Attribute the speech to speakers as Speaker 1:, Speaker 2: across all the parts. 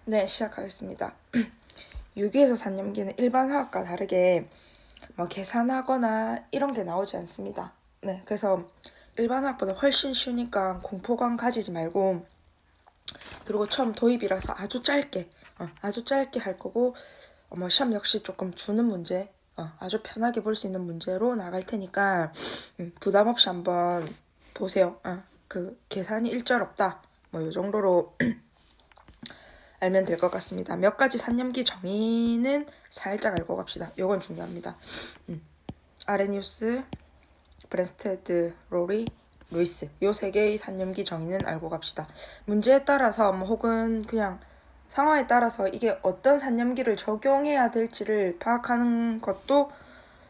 Speaker 1: 네, 시작하겠습니다. 유기에서 산염기는 일반 화학과 다르게 계산하거나 이런 게 나오지 않습니다. 네, 그래서 일반 화학보다 훨씬 쉬우니까 공포감 가지지 말고, 그리고 처음 도입이라서 아주 짧게 할 거고, 시험 역시 조금 주는 문제, 아주 편하게 볼 수 있는 문제로 나갈 테니까 부담 없이 한번 보세요. 그 계산이 일절 없다. 이 정도로 알면 될 것 같습니다. 몇 가지 산염기 정의는 살짝 알고 갑시다. 요건 중요합니다. 아레니우스, 브랜스테드, 로리, 루이스 요 세 개의 산염기 정의는 알고 갑시다. 문제에 따라서 혹은 그냥 상황에 따라서 이게 어떤 산염기를 적용해야 될지를 파악하는 것도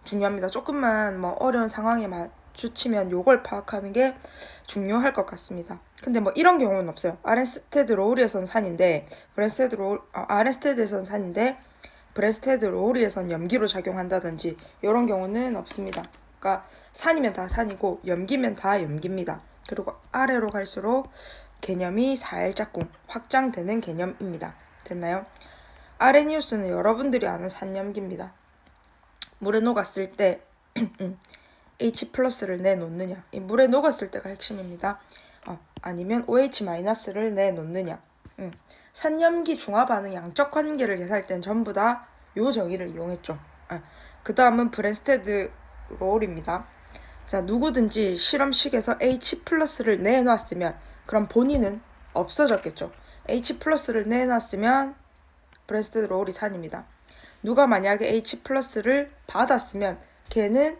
Speaker 1: 중요합니다. 조금만 어려운 상황에 마주치면 요걸 파악하는 게 중요할 것 같습니다. 근데 이런 경우는 없어요. 아렌스테드 로우리에선 산인데 아렌스테드에선 산인데 브레스테드 로우리에선 염기로 작용한다든지 이런 경우는 없습니다. 그러니까 산이면 다 산이고 염기면 다 염기입니다. 그리고 아래로 갈수록 개념이 살짝 확장되는 개념입니다. 됐나요? 아레니우스는 여러분들이 아는 산염기입니다. 물에 녹았을 때 H 플러스를 내놓느냐, 이 물에 녹았을 때가 핵심입니다. 아니면 OH-를 내놓느냐. 산염기 중화 반응 양적 관계를 계산할 땐 전부 다 요 정의를 이용했죠. 그 다음은 브랜스테드 롤입니다. 자, 누구든지 실험식에서 H 플러스를 내놨으면 그럼 본인은 없어졌겠죠. H 플러스를 내놨으면 브랜스테드 롤이 산입니다. 누가 만약에 H 플러스를 받았으면 걔는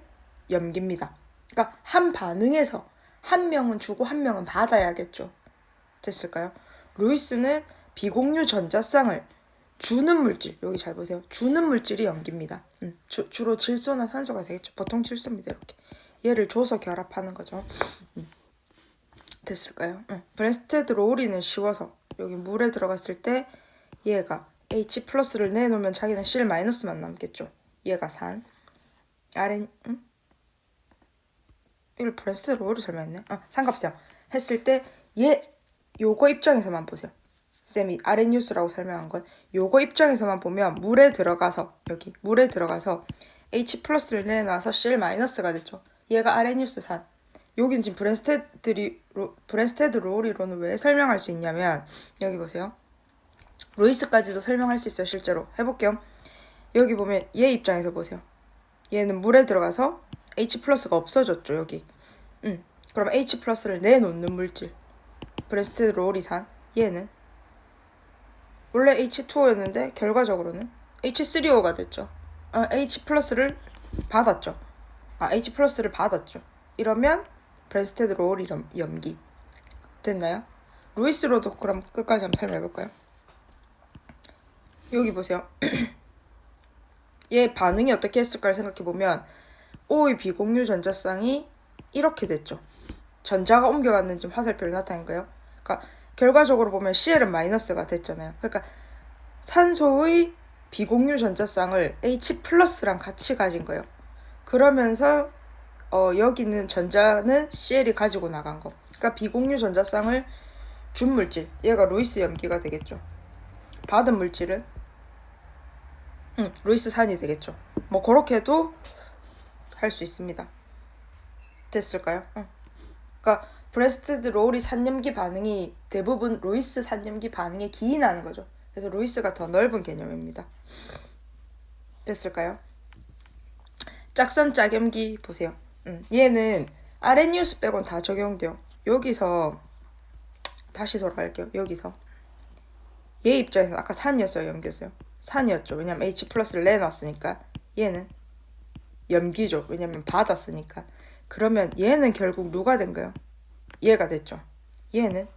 Speaker 1: 염기입니다. 그러니까 한 반응에서 한 명은 주고 한 명은 받아야겠죠. 됐을까요? 루이스는 비공유 전자쌍을 주는 물질, 여기 잘 보세요. 주는 물질이 염기입니다. 주로 질소나 산소가 되겠죠. 보통 질소입니다. 이렇게 얘를 줘서 결합하는 거죠. 됐을까요? 브랜스테드 로우리는 쉬워서 여기 물에 들어갔을 때 얘가 H 플러스를 내놓으면 자기는 C를 마이너스만 남겠죠. 얘가 산. 이걸 브랜스테드 로우리 설명했네. 상관없어요. 했을 때 요거 입장에서만 보세요. 쌤이 아레니우스라고 설명한 건 요거 입장에서만 보면 물에 들어가서 H 플러스를 내놔서 C를 마이너스가 됐죠. 얘가 아레니우스 산. 여긴 지금 브랜스테드 로우리로는 왜 설명할 수 있냐면 여기 보세요. 루이스까지도 설명할 수 있어요. 실제로 해볼게요. 여기 보면 얘 입장에서 보세요. 얘는 물에 들어가서 H 플러스가 없어졌죠. 여기. 그럼 H 플러스를 내놓는 물질 브랜스테드 로우리 산. 얘는 원래 H2O였는데 결과적으로는 H3O가 됐죠. H 플러스를 받았죠. H 플러스를 받았죠. 이러면 브랜스테드 로우리 염기 됐나요? 루이스로도 그럼 끝까지 한번 설명해볼까요? 여기 보세요. 얘 반응이 어떻게 했을까를 생각해보면 O의 비공유 전자쌍이 이렇게 됐죠. 전자가 옮겨갔는지 화살표를 나타낸 거예요. 그러니까 결과적으로 보면 Cl은 마이너스가 됐잖아요. 그러니까 산소의 비공유 전자쌍을 H 플러스랑 같이 가진 거예요. 그러면서 여기 있는 전자는 Cl이 가지고 나간 거. 그러니까 비공유 전자쌍을 준 물질, 얘가 루이스 염기가 되겠죠. 받은 물질은 루이스 산이 되겠죠. 그렇게도 할 수 있습니다. 됐을까요? 그러니까 브랜스테드 로우리 산염기 반응이 대부분 루이스 산염기 반응에 기인하는 거죠. 그래서 루이스가 더 넓은 개념입니다. 됐을까요? 짝산 짝염기 보세요. 얘는 아레니우스 빼곤 다 적용돼요. 여기서 다시 돌아갈게요. 여기서 얘 입장에서 아까 산이었어요, 염기였어요? 산이었죠. 왜냐면 H 플러스를 내놨으니까. 얘는 염기죠. 왜냐면 받았으니까. 그러면 얘는 결국 누가 된 거예요? 얘가 됐죠. 얘는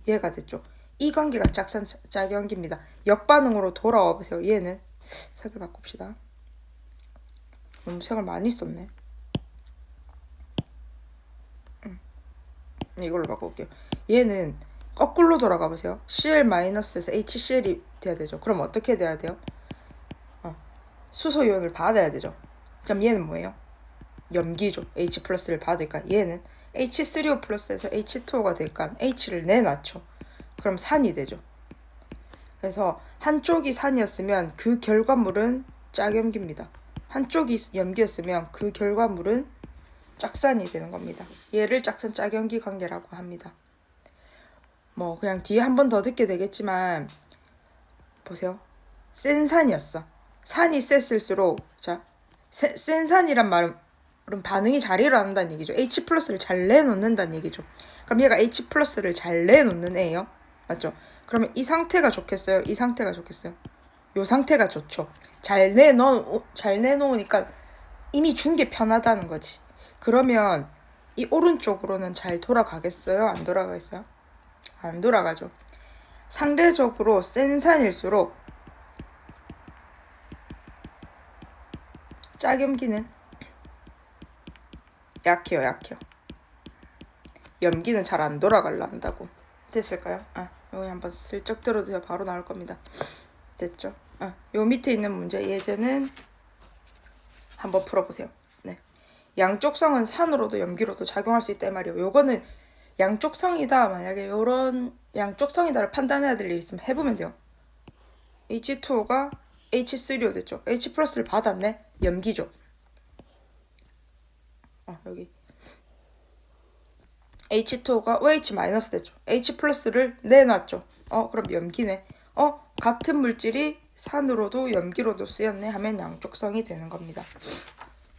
Speaker 1: 얘가 됐죠. 이 관계가 짝산 짝염기입니다. 역반응으로 돌아와 보세요. 얘는 색을 바꿉시다. 너무 색을 많이 썼네. 이걸로 바꿔볼게요. 얘는 거꾸로 돌아가 보세요. Cl-에서 HCl이 돼야 되죠. 그럼 어떻게 돼야 돼요? 수소 이온을 받아야 되죠. 그럼 얘는 뭐예요? 염기죠. H 플러스를 받으니까 얘는 H3O 플러스에서 H2O가 되니까 H를 내놨죠. 그럼 산이 되죠. 그래서 한쪽이 산이었으면 그 결과물은 짝염기입니다. 한쪽이 염기였으면 그 결과물은 짝산이 되는 겁니다. 얘를 짝산 짝염기 관계라고 합니다. 뭐 그냥 뒤에 한 번 더 듣게 되겠지만 보세요. 센 산이었어. 산이 셌을수록 센 산이란 말은 반응이 잘 일어난다는 얘기죠. H 플러스를 잘 내놓는다는 얘기죠. 그럼 얘가 H 플러스를 잘 내놓는 애예요. 맞죠? 그러면 이 상태가 좋겠어요? 이 상태가 좋겠어요? 요 상태가 좋죠. 잘 내놓으니까 이미 준 게 편하다는 거지. 그러면 이 오른쪽으로는 잘 돌아가겠어요? 안 돌아가겠어요? 안 돌아가죠. 상대적으로 센 산일수록 짝염기는 약해요. 염기는 잘 안 돌아갈라 한다고. 됐을까요? 여기 한번 슬쩍 들어도 바로 나올 겁니다. 됐죠? 요 밑에 있는 문제 예제는 한번 풀어보세요. 네. 양쪽성은 산으로도 염기로도 작용할 수 있다 이 말이에요. 요거는 양쪽성이다, 만약에 요런 양쪽성이다를 판단해야 될 일 있으면 해보면 돼요. H2O가 H3O 됐죠. H 플러스를 받았네. 염기죠. 여기 H2O가 OH 마이너스 됐죠. H 플러스를 내놨죠. 그럼 염기네. 같은 물질이 산으로도 염기로도 쓰였네 하면 양쪽성이 되는 겁니다.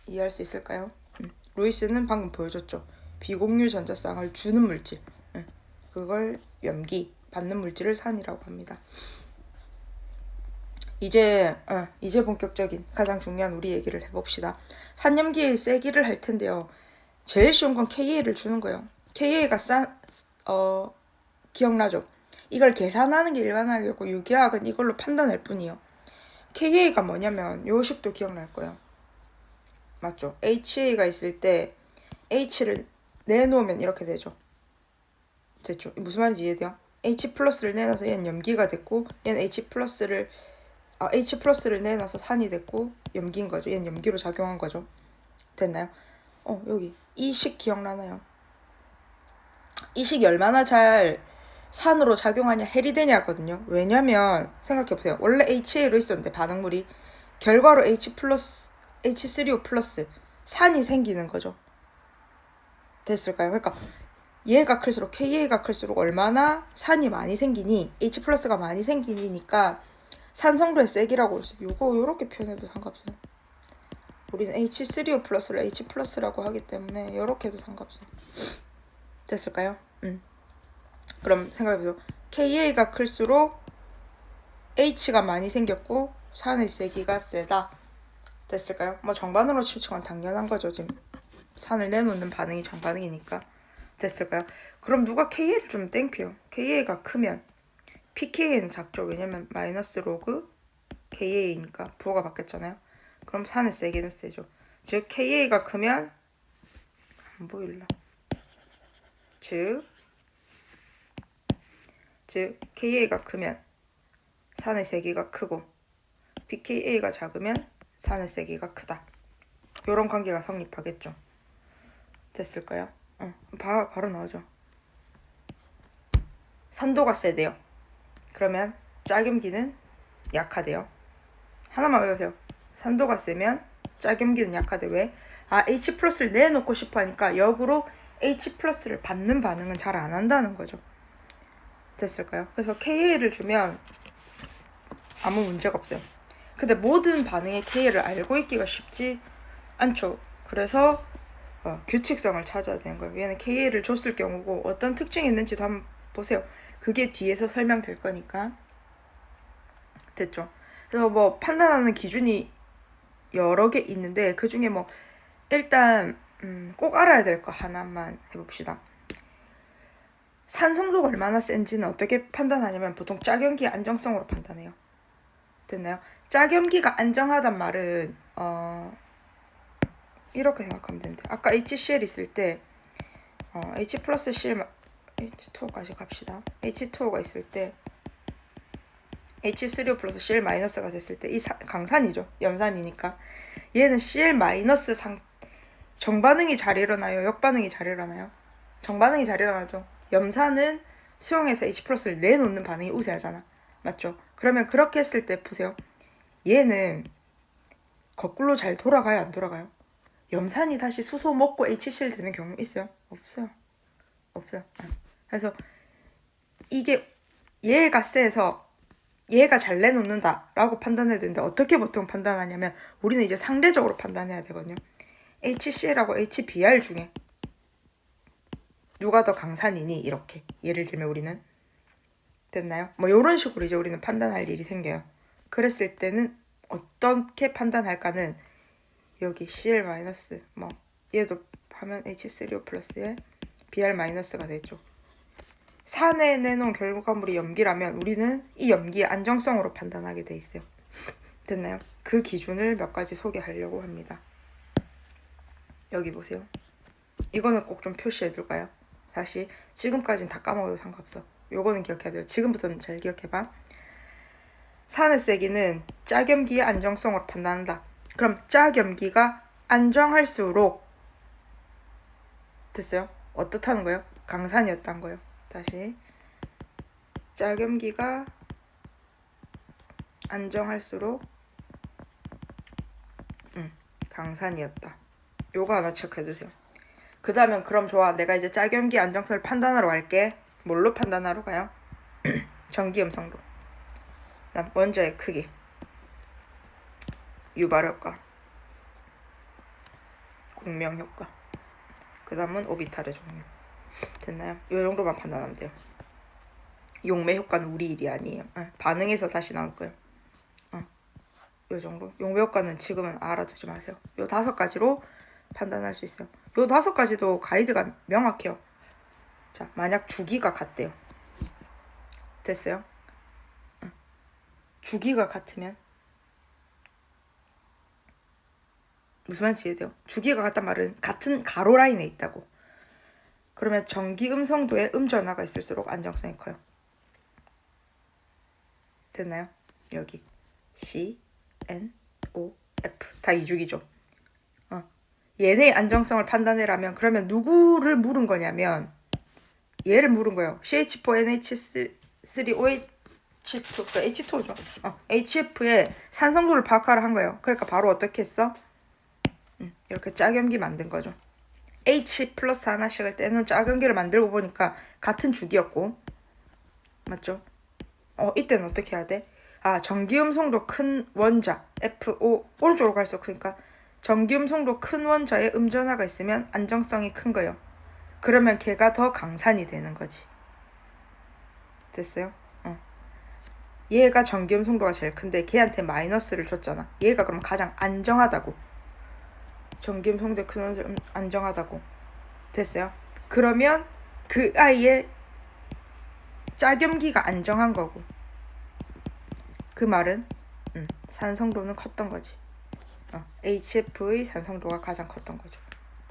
Speaker 1: 이해할 수 있을까요? 루이스는 방금 보여줬죠. 비공유 전자쌍을 주는 물질. 그걸 염기, 받는 물질을 산이라고 합니다. 이제 본격적인 가장 중요한 우리 얘기를 해봅시다. 산염기의 세기를 할 텐데요. 제일 쉬운 건 KA를 주는 거예요. KA가 기억나죠? 이걸 계산하는 게 일반화하고 유기화학은 이걸로 판단할 뿐이에요. KA가 뭐냐면 요 식도 기억날 거예요. 맞죠? HA가 있을 때 H를 내놓으면 이렇게 되죠. 됐죠? 무슨 말인지 이해돼요? H 플러스를 내놔서 얘는 염기가 됐고 얘는 H 플러스를 내놔서 산이 됐고 염기인 거죠. 얘는 염기로 작용한 거죠. 됐나요? 여기 이 식 기억나나요? 이 식이 얼마나 잘 산으로 작용하냐 해리되냐거든요. 왜냐면 생각해보세요. 원래 HA로 있었는데 반응물이 결과로 H3O 플러스 산이 생기는 거죠. 됐을까요? 그러니까 얘가 클수록 KA가 클수록 얼마나 산이 많이 생기니 H 플러스가 많이 생기니까 산성도의 세기라고 했어요. 요렇게 표현해도 상관없어요. 우리는 H3O 플러스를 H 플러스라고 하기 때문에 요렇게 해도 상관없어요. 됐을까요? 그럼 생각해보세요. KA가 클수록 H가 많이 생겼고 산의 세기가 세다. 됐을까요? 뭐 정반으로 치우치면 당연한 거죠. 지금 산을 내놓는 반응이 정반응이니까. 됐을까요? 그럼 누가 KA를 좀 땡큐요. KA가 크면 pKa는 작죠. 왜냐면 마이너스 로그 KA니까 부호가 바뀌었잖아요. 그럼 산의 세기는 세죠. 즉 KA가 크면 안 보일라. 즉 KA가 크면 산의 세기가 크고 pKa가 작으면 산의 세기가 크다. 이런 관계가 성립하겠죠. 됐을까요? 바로 나오죠. 산도가 세대요. 그러면 짝염기는 약하대요. 하나만 외우세요. 산도가 세면 짝염기는 약하대. 왜? H 플러스를 내놓고 싶어 하니까 역으로 H 플러스를 받는 반응은 잘 안 한다는 거죠. 됐을까요? 그래서 KA를 주면 아무 문제가 없어요. 근데 모든 반응의 KA를 알고 있기가 쉽지 않죠. 그래서 규칙성을 찾아야 되는 거예요. 얘는 KA를 줬을 경우고 어떤 특징이 있는지도 한번 보세요. 그게 뒤에서 설명될 거니까. 됐죠? 그래서 뭐 판단하는 기준이 여러 개 있는데 그 중에 뭐 일단 꼭 알아야 될 거 하나만 해봅시다. 산성도가 얼마나 센지는 어떻게 판단하냐면 보통 짝염기 안정성으로 판단해요. 됐나요? 짝염기가 안정하단 말은 이렇게 생각하면 되는데 아까 HCl 있을 때 H 플러스 CL H2O까지 갑시다. H2O가 있을 때 H3O 플러스 CL 마이너스가 됐을 때 이 강산이죠. 염산이니까 얘는 CL 마이너스 정반응이 잘 일어나요? 역반응이 잘 일어나요? 정반응이 잘 일어나죠. 염산은 수용해서 H 플러스를 내놓는 반응이 우세하잖아. 맞죠? 그러면 그렇게 했을 때 보세요. 얘는 거꾸로 잘 돌아가요, 안 돌아가요? 염산이 다시 수소 먹고 HCl 되는 경우 있어요? 없어요. 없어요. 그래서 이게 얘가 세서 얘가 잘 내놓는다 라고 판단해야 되는데, 어떻게 보통 판단하냐면 우리는 이제 상대적으로 판단해야 되거든요. HCl하고 HBr 중에 누가 더 강산이니, 이렇게 예를 들면 우리는 됐나요? 뭐 이런 식으로 이제 우리는 판단할 일이 생겨요. 그랬을 때는 어떻게 판단할까는 여기 Cl 마이너스, 뭐 얘도 하면 H3O 플러스에 Br 마이너스가 되죠. 산에 내놓은 결과물이 염기라면 우리는 이 염기의 안정성으로 판단하게 돼 있어요. 됐나요? 그 기준을 몇 가지 소개하려고 합니다. 여기 보세요. 이거는 꼭 좀 표시해 둘까요? 다시 지금까지는 다 까먹어도 상관없어. 요거는 기억해야 돼요. 지금부터는 잘 기억해봐. 산의 세기는 짝염기의 안정성으로 판단한다. 그럼 짝염기가 안정할수록 됐어요? 어떻다는 거예요? 강산이었다는 거예요. 다시 짝염기가 안정할수록 강산이었다. 요거 하나 체크해주세요. 그 다음엔 그럼 좋아, 내가 이제 짝염기 안정성을 판단하러 갈게. 뭘로 판단하러 가요? 전기음성로. 그다음 원자의 크기, 유발효과, 공명효과, 그 다음은 오비탈의 종류. 됐나요? 이 정도만 판단하면 돼요. 용매효과는 우리 일이 아니에요. 반응해서 다시 나올 거예요. 요 정도. 용매효과는 지금은 알아두지 마세요. 요 5가지로 판단할 수 있어요. 요 5가지도 가이드가 명확해요. 자, 만약 주기가 같대요. 됐어요? 주기가 같으면 무슨 말인지 이해돼요? 주기가 같단 말은 같은 가로 라인에 있다고. 그러면 전기 음성도에 음전화가 있을수록 안정성이 커요. 됐나요? 여기 C, N, O, F 다 이주기죠. 얘네의 안정성을 판단해라면 그러면 누구를 물은 거냐면 얘를 물은 거예요. CH4NH3OH2, H2죠. HF의 산성도를 파악하라 한 거예요. 그러니까 바로 어떻게 했어? 이렇게 짝염기 만든 거죠. H 플러스 하나씩을 떼놓은 짝염기를 만들고 보니까 같은 주기였고, 맞죠? 이때는 어떻게 해야 돼? 전기음성도 큰 원자 FO 오른쪽으로 갈수록 크니까 전기음성도 큰 원자에 음전화가 있으면 안정성이 큰 거예요. 그러면 걔가 더 강산이 되는 거지. 됐어요? 얘가 전기음성도가 제일 큰데 걔한테 마이너스를 줬잖아. 얘가 그럼 가장 안정하다고. 전기음성도 큰 원자 안정하다고. 됐어요? 그러면 그 아이의 짝염기가 안정한 거고, 그 말은 산성도는 컸던 거지. HF의 산성도가 가장 컸던 거죠.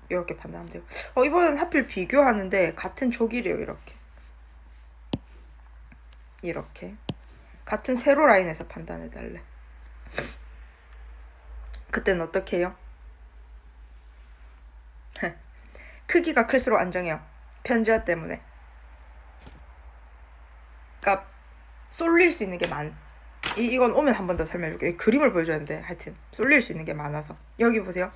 Speaker 1: 이렇게 판단하면 돼요. 이번엔 하필 비교하는데 같은 조기래요. 이렇게 같은 세로 라인에서 판단해달래. 그때는 어떻게 해요? 크기가 클수록 안정해요. 편지화 때문에. 그러니까 쏠릴 수 있는 게 이건 오면 한 번 더 설명해줄게. 그림을 보여줘야 하는데 하여튼 쏠릴 수 있는 게 많아서. 여기 보세요.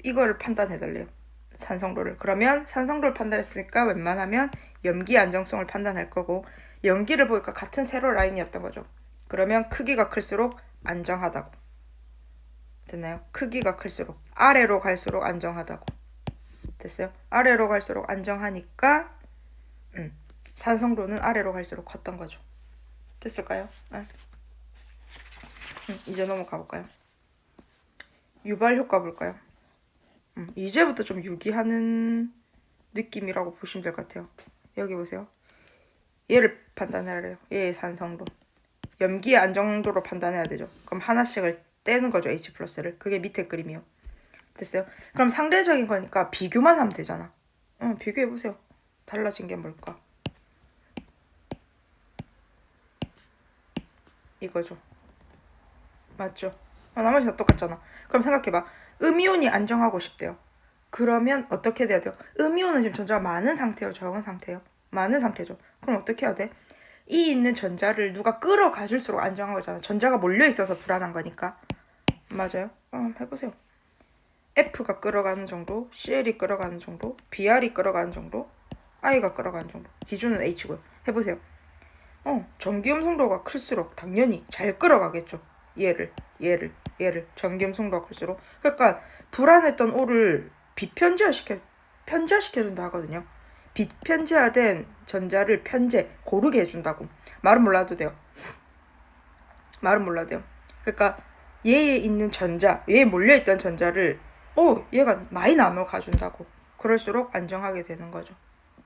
Speaker 1: 이걸 판단해달래요. 산성도를. 그러면 산성도를 판단했으니까 웬만하면 염기 안정성을 판단할 거고, 염기를 보니까 같은 세로 라인이었던 거죠. 그러면 크기가 클수록 안정하다고. 됐나요? 크기가 클수록 아래로 갈수록 안정하다고. 됐어요? 아래로 갈수록 안정하니까 산성도는 아래로 갈수록 컸던 거죠. 됐을까요? 이제 넘어가 볼까요? 유발 효과 볼까요? 이제부터 좀 유기하는 느낌이라고 보시면 될 것 같아요. 여기 보세요. 얘를 판단해야 해요. 얘의 산성도. 염기의 안정도로 판단해야 되죠. 그럼 하나씩을 떼는 거죠. H 플러스를. 그게 밑에 그림이요. 됐어요? 그럼 상대적인 거니까 비교만 하면 되잖아. 비교해보세요. 달라진 게 뭘까? 이거죠. 맞죠? 나머지 다 똑같잖아. 그럼 생각해봐. 음이온이 안정하고 싶대요. 그러면 어떻게 돼야 돼요? 음이온은 지금 전자가 많은 상태예요? 적은 상태예요? 많은 상태죠. 그럼 어떻게 해야 돼? 이 있는 전자를 누가 끌어가줄수록 안정한 거잖아. 전자가 몰려있어서 불안한 거니까. 맞아요? 해보세요. F가 끌어가는 정도, CL이 끌어가는 정도, BR이 끌어가는 정도, I가 끌어가는 정도. 기준은 H고요. 해보세요. 전기음 성도가 클수록 당연히 잘 끌어가겠죠. 얘를 전기음 성도가 클수록. 그러니까 불안했던 O를 편제시켜준다 하거든요. 비편제화된 전자를 고르게 해준다고. 말은 몰라도 돼요. 그러니까 얘에 있는 전자, 얘에 몰려있던 전자를 얘가 많이 나눠 가준다고. 그럴수록 안정하게 되는 거죠.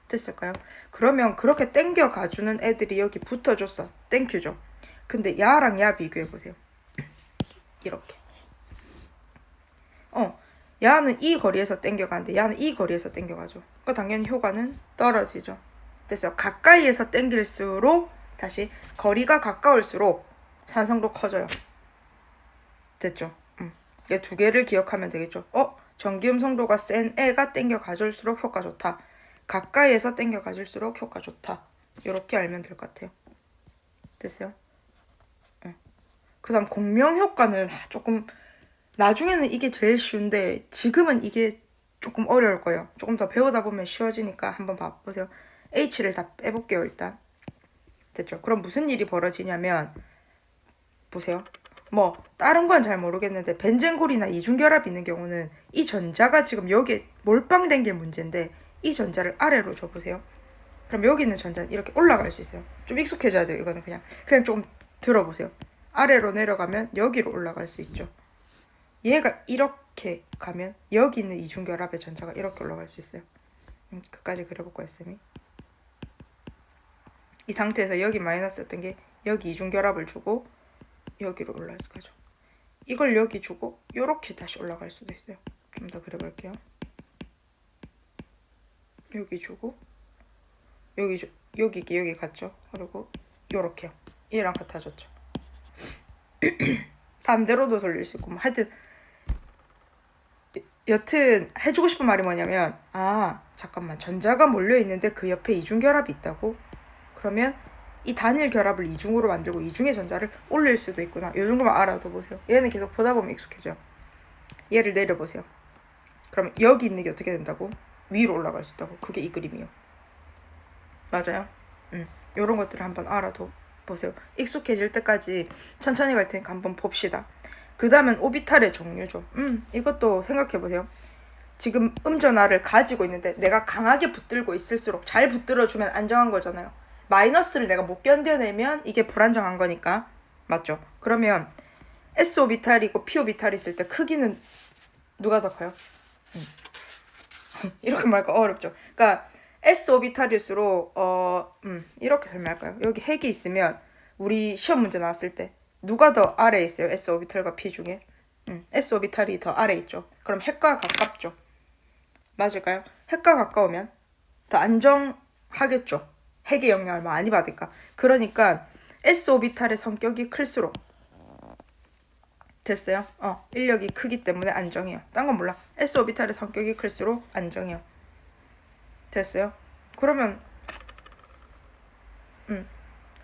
Speaker 1: 됐을까요? 그러면 그렇게 땡겨 가주는 애들이 여기 붙어줬어. 땡큐죠. 근데 야랑 야 비교해보세요. 이렇게. 야는 이 거리에서 땡겨가는데 야는 이 거리에서 땡겨가죠. 그러니까 당연히 효과는 떨어지죠. 됐어요. 가까이에서 땡길수록 다시 거리가 가까울수록 산성도 커져요. 됐죠? 이 두 개를 기억하면 되겠죠. 전기음 성도가 센 애가 땡겨 가줄수록 효과 좋다. 가까이에서 땡겨 가줄수록 효과 좋다. 이렇게 알면 될 것 같아요. 됐어요? 그 다음 공명 효과는 조금 나중에는 이게 제일 쉬운데 지금은 이게 조금 어려울 거예요. 조금 더 배우다 보면 쉬워지니까 한번 봐보세요. H를 다 빼볼게요. 일단 됐죠? 그럼 무슨 일이 벌어지냐면 보세요. 뭐 다른 건 잘 모르겠는데 벤젠골이나 이중결합이 있는 경우는 이 전자가 지금 여기에 몰빵된 게 문제인데 이 전자를 아래로 줘보세요. 그럼 여기 있는 전자는 이렇게 올라갈 수 있어요. 좀 익숙해져야 돼요. 이거는 그냥 조금 들어보세요. 아래로 내려가면 여기로 올라갈 수 있죠. 얘가 이렇게 가면 여기 있는 이중결합의 전자가 이렇게 올라갈 수 있어요. 끝까지 그려볼까요, 쌤이? 이 상태에서 여기 마이너스였던 게 여기 이중결합을 주고 여기로 올라가죠. 이걸 여기 주고 요렇게 다시 올라갈 수도 있어요. 좀 더 그려볼게요. 여기 주고 여기 갔죠. 그리고 요렇게요. 얘랑 같아졌죠. 반대로도 돌릴 수 있고 뭐 하여튼 여튼 해주고 싶은 말이 뭐냐면 잠깐만 전자가 몰려있는데 그 옆에 이중결합이 있다고? 그러면 이 단일 결합을 이중으로 만들고 이중의 전자를 올릴 수도 있구나. 이 정도만 알아둬보세요. 얘는 계속 보다 보면 익숙해져요. 얘를 내려보세요. 그러면 여기 있는 게 어떻게 된다고? 위로 올라갈 수 있다고. 그게 이 그림이요. 맞아요? 요런 것들을 한번 알아둬보세요. 익숙해질 때까지 천천히 갈 테니까 한번 봅시다. 그 다음은 오비탈의 종류죠. 이것도 생각해보세요. 지금 음전화를 가지고 있는데 내가 강하게 붙들고 있을수록 잘 붙들어주면 안정한 거잖아요. 마이너스를 내가 못 견뎌내면 이게 불안정한 거니까. 맞죠? 그러면 S오비탈이고 P오비탈이 있을 때 크기는 누가 더 커요? 이렇게 말할까 어렵죠. 그러니까 S오비탈일수록 이렇게 설명할까요? 여기 핵이 있으면 우리 시험 문제 나왔을 때 누가 더 아래에 있어요? S오비탈과 P 중에? S오비탈이 더 아래에 있죠. 그럼 핵과 가깝죠. 맞을까요? 핵과 가까우면 더 안정하겠죠. 핵의 영향을 많이 받으니까. 그러니까 S오비탈의 성격이 클수록 됐어요? 인력이 크기 때문에 안정해요. 딴 건 몰라. S오비탈의 성격이 클수록 안정해요. 됐어요? 그러면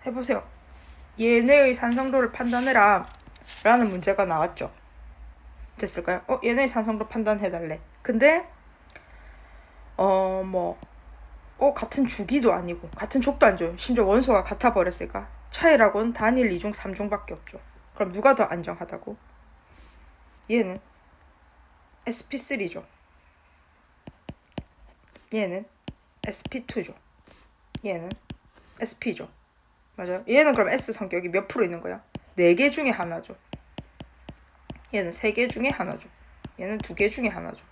Speaker 1: 해보세요. 얘네의 산성도를 판단해라 라는 문제가 나왔죠. 됐을까요? 얘네의 산성도 판단해달래. 근데 같은 주기도 아니고 같은 족도 안 줘요. 심지어 원소가 같아 버렸으니까 차이라고는 단일 2중 3중밖에 없죠. 그럼 누가 더 안정하다고? 얘는 sp3죠. 얘는 sp2죠. 얘는 sp죠. 맞아요. 얘는 그럼 S 성격이 몇 프로 있는 거야? 4개 중에 하나죠. 얘는 3개 중에 하나죠. 얘는 2개 중에 하나죠.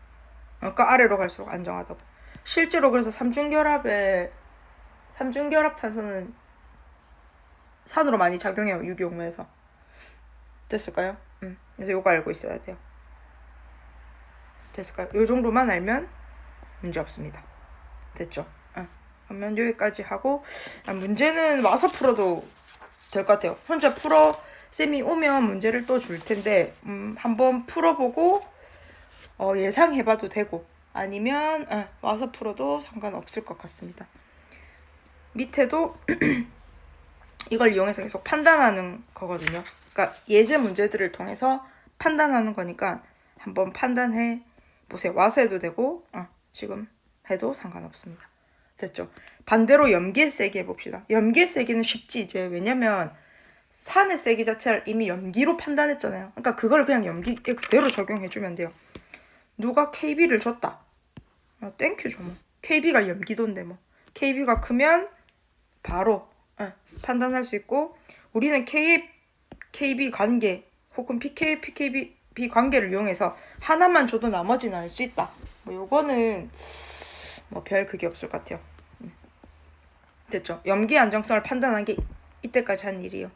Speaker 1: 그러니까 아래로 갈수록 안정하다고. 실제로 그래서 삼중결합 탄소는 산으로 많이 작용해요. 유기용매에서. 됐을까요? 그래서 요거 알고 있어야 돼요. 됐을까요? 요 정도만 알면 문제 없습니다. 됐죠? 그러면 여기까지 하고 문제는 와서 풀어도 될 것 같아요. 혼자 쌤이 오면 문제를 또 줄 텐데 한번 풀어보고 예상해봐도 되고 아니면 와서 풀어도 상관없을 것 같습니다. 밑에도 이걸 이용해서 계속 판단하는 거거든요. 그러니까 예제 문제들을 통해서 판단하는 거니까 한번 판단해 보세요. 와서 해도 되고 지금 해도 상관없습니다. 됐죠? 반대로 염기의 세기 해봅시다. 염기의 세기는 쉽지 이제. 왜냐면 산의 세기 자체를 이미 염기로 판단했잖아요. 그러니까 그걸 그냥 염기 그대로 적용해주면 돼요. 누가 KB를 줬다. 땡큐죠 뭐. KB가 염기도인데 뭐. KB가 크면 바로 판단할 수 있고, 우리는 KB 관계 혹은 PKB 관계를 이용해서 하나만 줘도 나머지는 알 수 있다. 뭐 요거는 뭐 별 그게 없을 것 같아요. 됐죠? 염기 안정성을 판단한 게 이때까지 한 일이에요.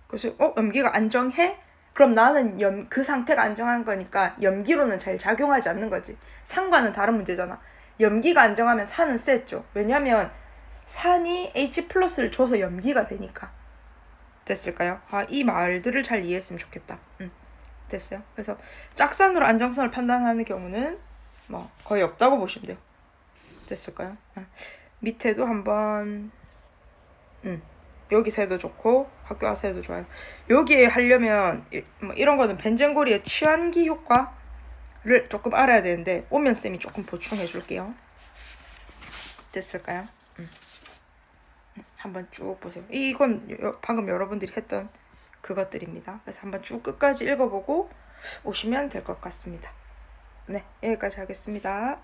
Speaker 1: 그래서 염기가 안정해? 그럼 나는 그 상태가 안정한 거니까 염기로는 잘 작용하지 않는 거지. 산과는 다른 문제잖아. 염기가 안정하면 산은 셌죠. 왜냐면 산이 H+를 줘서 염기가 되니까. 됐을까요? 이 말들을 잘 이해했으면 좋겠다. 됐어요. 그래서 짝산으로 안정성을 판단하는 경우는 뭐 거의 없다고 보시면 돼요. 됐을까요? 밑에도 한번 여기서 해도 좋고 학교 와서 해도 좋아요. 여기에 하려면 뭐 이런 거는 벤젠고리의 치환기 효과를 조금 알아야 되는데 오면 쌤이 조금 보충해 줄게요. 됐을까요? 한번 쭉 보세요. 이건 방금 여러분들이 했던 그것들입니다. 그래서 한번 쭉 끝까지 읽어보고 오시면 될 것 같습니다. 네, 여기까지 하겠습니다.